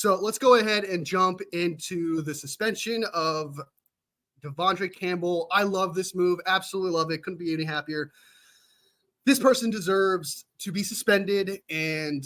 So let's go ahead and jump into the suspension of Devandre Campbell. I love this move. Absolutely love it. Couldn't be any happier. This person deserves to be suspended, and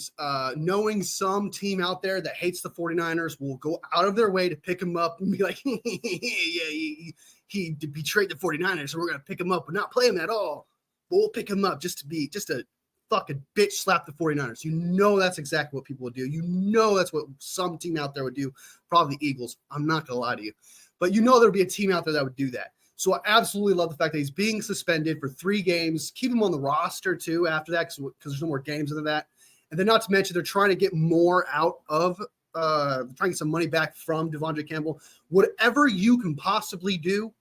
knowing some team out there that hates the 49ers will go out of their way to pick him up and be like, yeah, he betrayed the 49ers, so we're going to pick him up but not play him at all. But we'll pick him up just to fucking bitch slap the 49ers. You know that's exactly what people would do. You know that's what some team out there would do. Probably the Eagles. I'm not going to lie to you. But you know there would be a team out there that would do that. So I absolutely love the fact that he's being suspended for 3 games. Keep him on the roster, too, after that because there's no more games than that. And then not to mention they're trying to get more out of trying to get some money back from Devandre Campbell. Whatever you can possibly do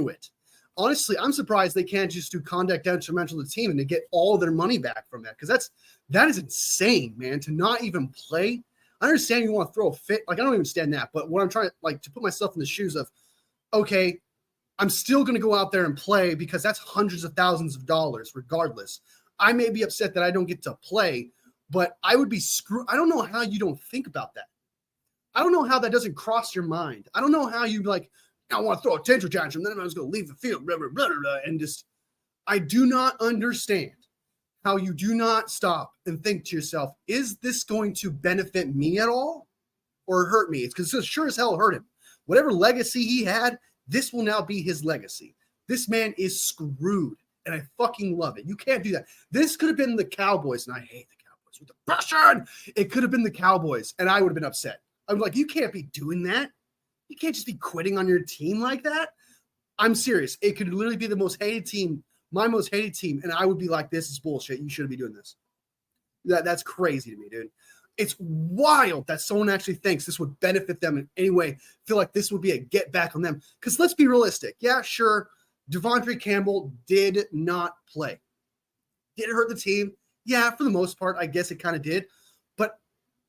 it. Honestly, I'm surprised they can't just do conduct detrimental to the team and to get all their money back from that because that is insane, man, to not even play. I understand you want to throw a fit. Like, I don't even understand that. But what I'm trying to put myself in the shoes of, okay, I'm still going to go out there and play because that's hundreds of thousands of dollars regardless. I may be upset that I don't get to play, but I would be screwed. I don't know how you don't think about that. I don't know how that doesn't cross your mind. I don't know how you I want to throw a tantrum, then I was going to leave the field, blah, blah, blah, blah, and just, I do not understand how you do not stop and think to yourself, is this going to benefit me at all or hurt me? It's because it sure as hell hurt him. Whatever legacy he had, this will now be his legacy. This man is screwed, and I fucking love it. You can't do that. This could have been the Cowboys, and I hate the Cowboys with the passion. It could have been the Cowboys, and I would have been upset. I'm like, you can't be doing that. You can't just be quitting on your team like that. I'm serious. It could literally be the most hated team, my most hated team, and I would be like, this is bullshit. You shouldn't be doing this. That's crazy to me, dude. It's wild that someone actually thinks this would benefit them in any way, feel like this would be a get back on them. Because let's be realistic. Yeah, sure, Devandre Campbell did not play. Did it hurt the team? Yeah, for the most part, I guess it kind of did. But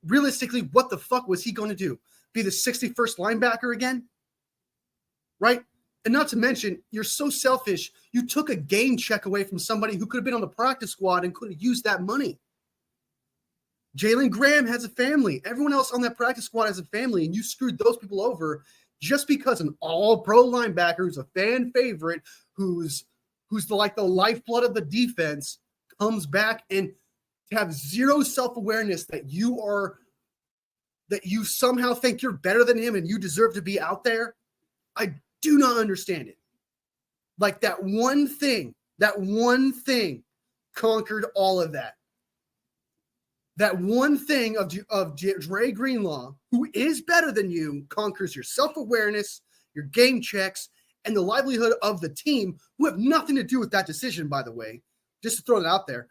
realistically, what the fuck was he going to do? Be the 61st linebacker again? Right? And not to mention, you're so selfish. You took a game check away from somebody who could have been on the practice squad and could have used that money. Jalen Graham has a family. Everyone else on that practice squad has a family, and you screwed those people over just because an all-pro linebacker who's a fan favorite, who's the lifeblood of the defense, comes back and to have zero self-awareness that you somehow think you're better than him and you deserve to be out there. I do not understand it. Like that one thing conquered all of that. That one thing of Dre Greenlaw, who is better than you, conquers your self-awareness, your game checks, and the livelihood of the team, who have nothing to do with that decision, by the way. Just to throw it out there.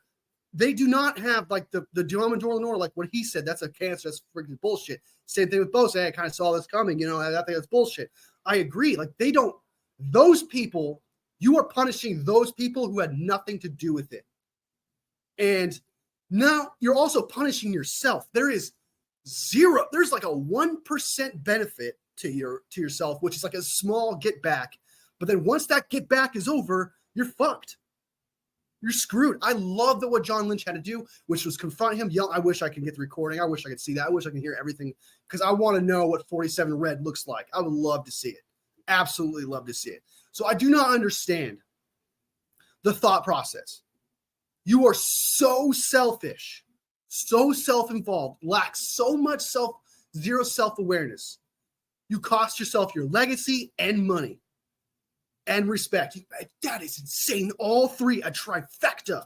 They do not have like the Devandre Lenore, like what he said. That's a cancer. That's freaking bullshit. Same thing with Bosa. Hey, I kind of saw this coming. I think that's bullshit. I agree. Like they don't. Those people, you are punishing those people who had nothing to do with it. And now you're also punishing yourself. There's like a 1% benefit to yourself, which is like a small get back. But then once that get back is over, you're fucked. You're screwed. I love that what John Lynch had to do, which was confront him, yell. I wish I could get the recording. I wish I could see that. I wish I could hear everything because I want to know what 47 red looks like. I would love to see it. Absolutely love to see it. So I do not understand the thought process. You are so selfish, so self-involved, lack so much zero self-awareness. You cost yourself your legacy and money and respect. That is insane. All three, a trifecta.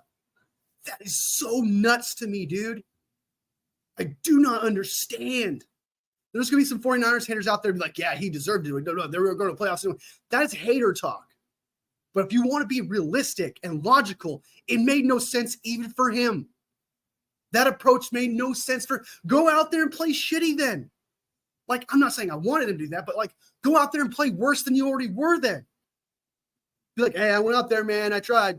That is so nuts to me, dude. I do not understand. There's going to be some 49ers haters out there be like, yeah, he deserved to do it. No, they were going to playoffs. That is hater talk. But if you want to be realistic and logical, it made no sense even for him. That approach made no sense go out there and play shitty then. Like, I'm not saying I wanted him to do that, but like, go out there and play worse than you already were then. Be like, hey, I went out there, man. I tried,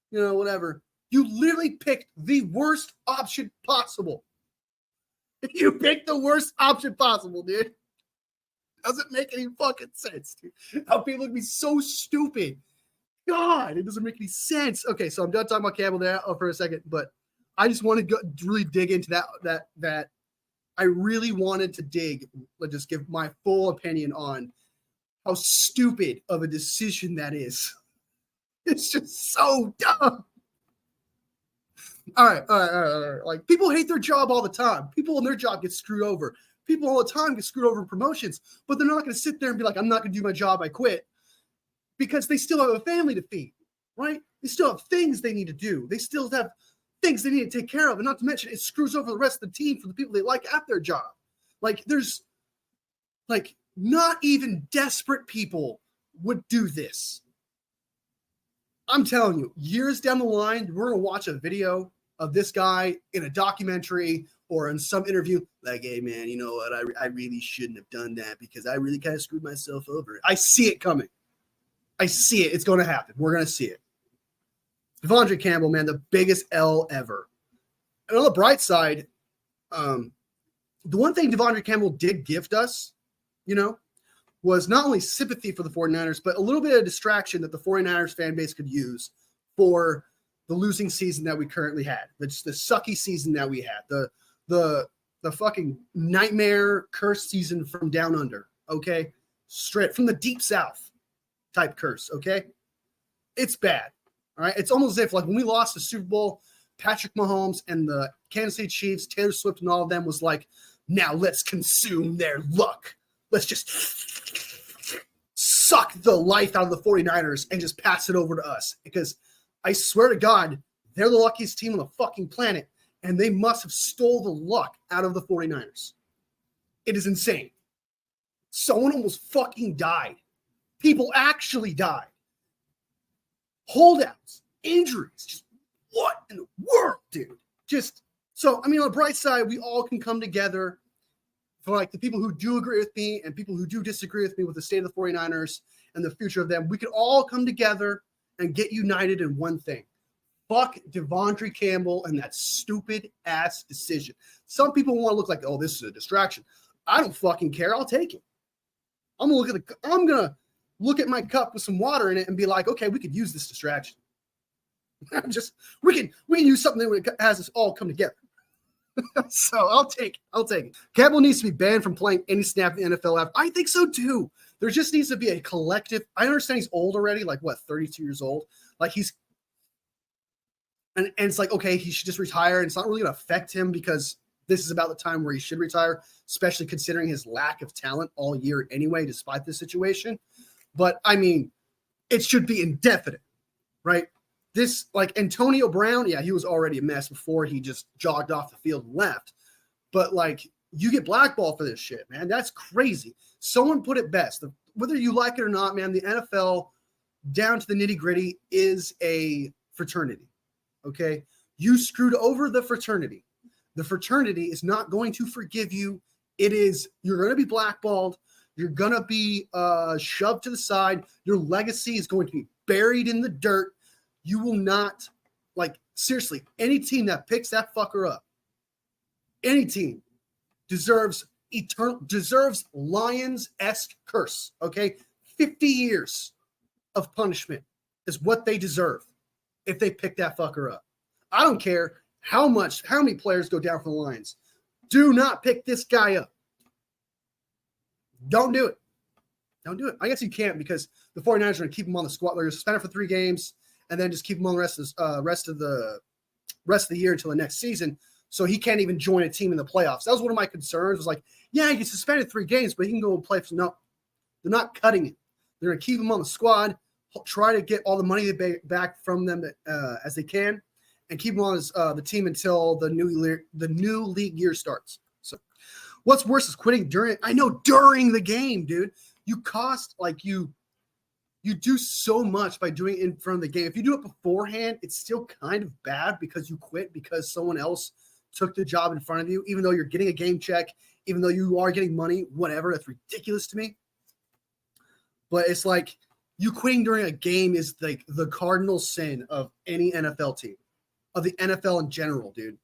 whatever. You literally picked the worst option possible. You picked the worst option possible, dude. Doesn't make any fucking sense, dude. How people can be so stupid. God, it doesn't make any sense. Okay, so I'm done talking about Campbell there for a second, but I just want to really dig into that I really wanted to dig, just give my full opinion on how stupid of a decision that is. It's just so dumb. All right. Like, people hate their job all the time. People in their job get screwed over. People all the time get screwed over in promotions, but they're not going to sit there and be like, I'm not going to do my job, I quit, because they still have a family to feed, right? They still have things they need to do. They still have things they need to take care of. And not to mention, it screws over the rest of the team for the people they like at their job. Like, there's, like, not even desperate people would do this. I'm telling you, years down the line, we're going to watch a video of this guy in a documentary or in some interview, like, hey, man, you know what? I really shouldn't have done that because I really kind of screwed myself over. I see it coming. I see it. It's going to happen. We're going to see it. Devandre Campbell, man, the biggest L ever. And on the bright side, the one thing Devandre Campbell did gift us, you know, was not only sympathy for the 49ers, but a little bit of distraction that the 49ers fan base could use for the losing season that we currently had. The sucky season that we had. The fucking nightmare curse season from down under, okay? Straight from the deep south type curse, okay? It's bad, all right? It's almost as if, like, when we lost the Super Bowl, Patrick Mahomes and the Kansas City Chiefs, Taylor Swift and all of them was like, now let's consume their luck. Let's just suck the life out of the 49ers and just pass it over to us. Because I swear to God, they're the luckiest team on the fucking planet, and they must have stole the luck out of the 49ers. It is insane. Someone almost fucking died. People actually died. Holdouts, injuries, just what in the world, dude? Just, so, I mean, on the bright side, we all can come together. For, like, the people who do agree with me and people who do disagree with me with the state of the 49ers and the future of them, we could all come together and get united in one thing. Fuck Devandre Campbell and that stupid ass decision. Some people want to look like, oh, this is a distraction. I don't fucking care. I'll take it. I'm gonna look at my cup with some water in it and be like, okay, we could use this distraction. we can use something that has us all come together. So I'll take it. Campbell needs to be banned from playing any snap in the NFL. I think so too. There just needs to be a collective. I understand he's old already, like what, 32 years old. Like and it's like, okay, he should just retire. And it's not really going to affect him because this is about the time where he should retire, especially considering his lack of talent all year anyway, despite this situation. But I mean, it should be indefinite, right? This, like, Antonio Brown, yeah, he was already a mess before he just jogged off the field and left. But, like, you get blackballed for this shit, man. That's crazy. Someone put it best. Whether you like it or not, man, the NFL, down to the nitty-gritty, is a fraternity, okay? You screwed over the fraternity. The fraternity is not going to forgive you. You're going to be blackballed. You're going to be shoved to the side. Your legacy is going to be buried in the dirt. You will not, like, seriously, any team that picks that fucker up, any team deserves Lions-esque curse, okay? 50 years of punishment is what they deserve if they pick that fucker up. I don't care how many players go down for the Lions. Do not pick this guy up. Don't do it. Don't do it. I guess you can't because the 49ers are going to keep him on the squad. They're going to suspend him for 3 games. And then just keep him on the rest of the year until the next season, so he can't even join a team in the playoffs. That was one of my concerns. Was like, yeah, he gets suspended 3 games, but he can go and play. No, they're not cutting it. They're going to keep him on the squad, try to get all the money back from them as they can, and keep him on the team until the new league year starts. So, what's worse is quitting during the game, dude. You cost you do so much by doing it in front of the game. If you do it beforehand, it's still kind of bad because you quit because someone else took the job in front of you, even though you're getting a game check, even though you are getting money, whatever. That's ridiculous to me. But it's like you quitting during a game is like the cardinal sin of any NFL team, of the NFL in general, dude.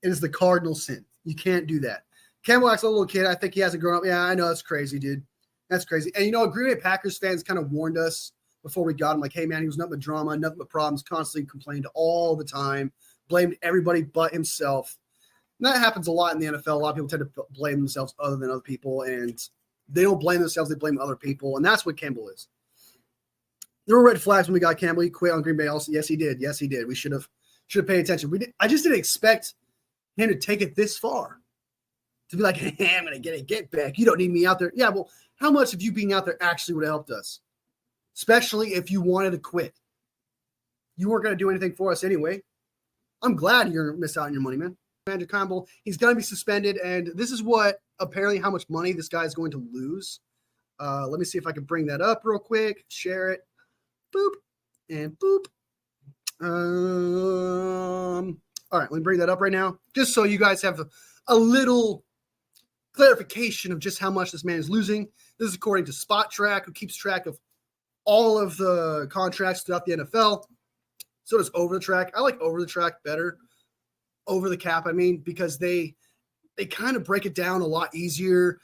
It is the cardinal sin. You can't do that. Campbell acts like a little kid. I think he hasn't grown up. Yeah, I know. That's crazy, dude. That's crazy. And, Green Bay Packers fans kind of warned us before we got him, like, hey, man, he was nothing but drama, nothing but problems, constantly complained all the time, blamed everybody but himself. And that happens a lot in the NFL. A lot of people tend to blame themselves other than other people, and they don't blame themselves, they blame other people, and that's what Campbell is. There were red flags when we got Campbell. He quit on Green Bay also. Yes, he did. Yes, he did. We should have paid attention. I just didn't expect him to take it this far. To be like, hey, I'm going to get back. You don't need me out there. Yeah, well, how much of you being out there actually would have helped us? Especially if you wanted to quit. You weren't going to do anything for us anyway. I'm glad you're going to miss out on your money, man. Devandre Campbell, he's going to be suspended, and this is what apparently how much money this guy is going to lose. Let me see if I can bring that up real quick. Share it. Boop and boop. All right, let me bring that up right now, just so you guys have a little clarification of just how much this man is losing. This is according to Spot Track, who keeps track of all of the contracts throughout the NFL. So does Over the Track. I like Over the Track better. Over the Cap, I mean, because they kind of break it down a lot easier,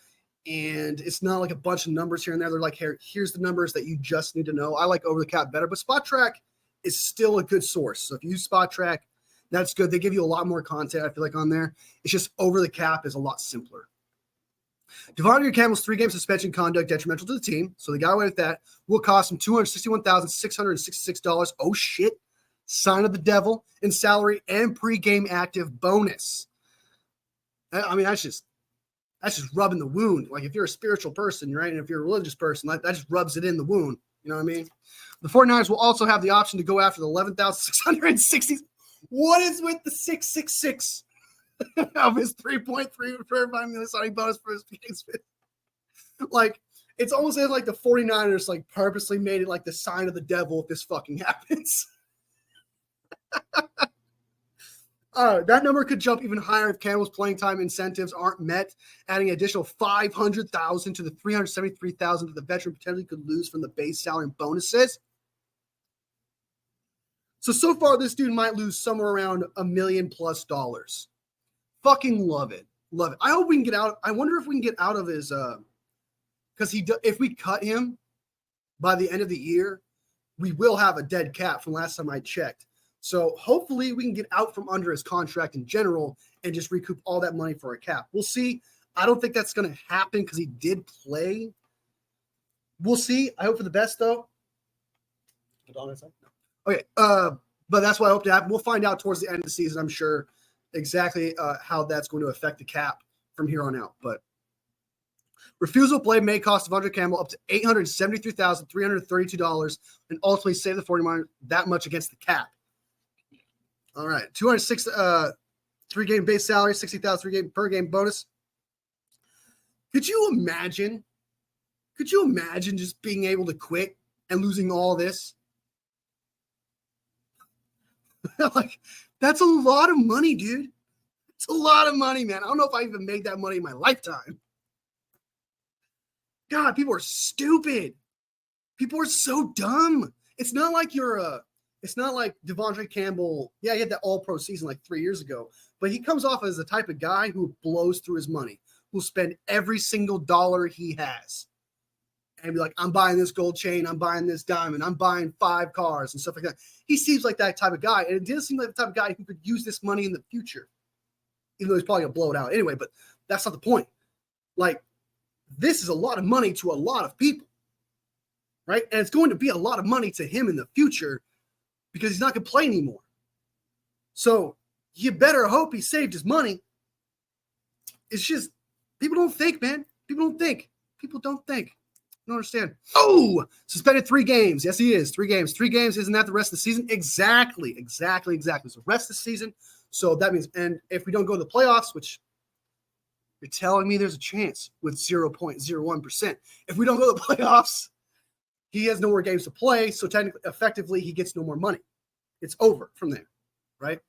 and it's not like a bunch of numbers here and there. They're like, here's the numbers that you just need to know. I like Over the Cap better, but Spot Track is still a good source. So if you use Spot Track, that's good. They give you a lot more content, I feel like, on there. It's just Over the Cap is a lot simpler. Devandre Campbell's 3-game suspension conduct detrimental to the team, so they got away with that, will cost him $261,666. Oh, shit. Sign of the devil in salary and pregame active bonus. I mean, that's just rubbing the wound. Like, if you're a spiritual person, right, and if you're a religious person, that just rubs it in the wound. You know what I mean? The 49ers will also have the option to go after the $11,660. What is with the 666 of his 3.3 for $5 signing bonus for his games? Like, it's almost like the 49ers like purposely made it like the sign of the devil if this fucking happens. That number could jump even higher if Campbell's playing time incentives aren't met, adding an additional $500,000 to the $373,000 that the veteran potentially could lose from the base salary and bonuses. So far, this dude might lose somewhere around $1 million+. Fucking love it. Love it. I hope we can get out. I wonder if we can get out of his, because if we cut him by the end of the year, we will have a dead cap from last time I checked. So hopefully we can get out from under his contract in general and just recoup all that money for a cap. We'll see. I don't think that's going to happen because he did play. We'll see. I hope for the best, though. Okay, but that's what I hope to happen. We'll find out towards the end of the season, I'm sure, exactly how that's going to affect the cap from here on out. But refusal to play may cost Devandre Campbell up to $873,332 and ultimately save the 49ers that much against the cap. All right, 206 3-game base salary, $60,000 3-game per game bonus. Could you imagine just being able to quit and losing all this? Like, that's a lot of money, dude. It's a lot of money, man. I don't know if I even made that money in my lifetime. God, people are stupid. People are so dumb. It's not like it's not like Devandre Campbell. Yeah, he had that all-pro season like 3 years ago, but he comes off as the type of guy who blows through his money, who'll spend every single dollar he has and be like, I'm buying this gold chain, I'm buying this diamond, I'm buying 5 cars and stuff like that. He seems like that type of guy, and it does seem like the type of guy who could use this money in the future, even though he's probably going to blow it out anyway, but that's not the point. Like, this is a lot of money to a lot of people, right? And it's going to be a lot of money to him in the future because he's not going to play anymore. So you better hope he saved his money. It's just, people don't think, man. People don't think. I don't understand. Oh, suspended 3 games. Yes, he is. 3 games. 3 games. Isn't that the rest of the season? Exactly. So rest of the season. So that means, and if we don't go to the playoffs, which you're telling me there's a chance with 0.01%. If we don't go to the playoffs, he has no more games to play. So technically, effectively, he gets no more money. It's over from there, right?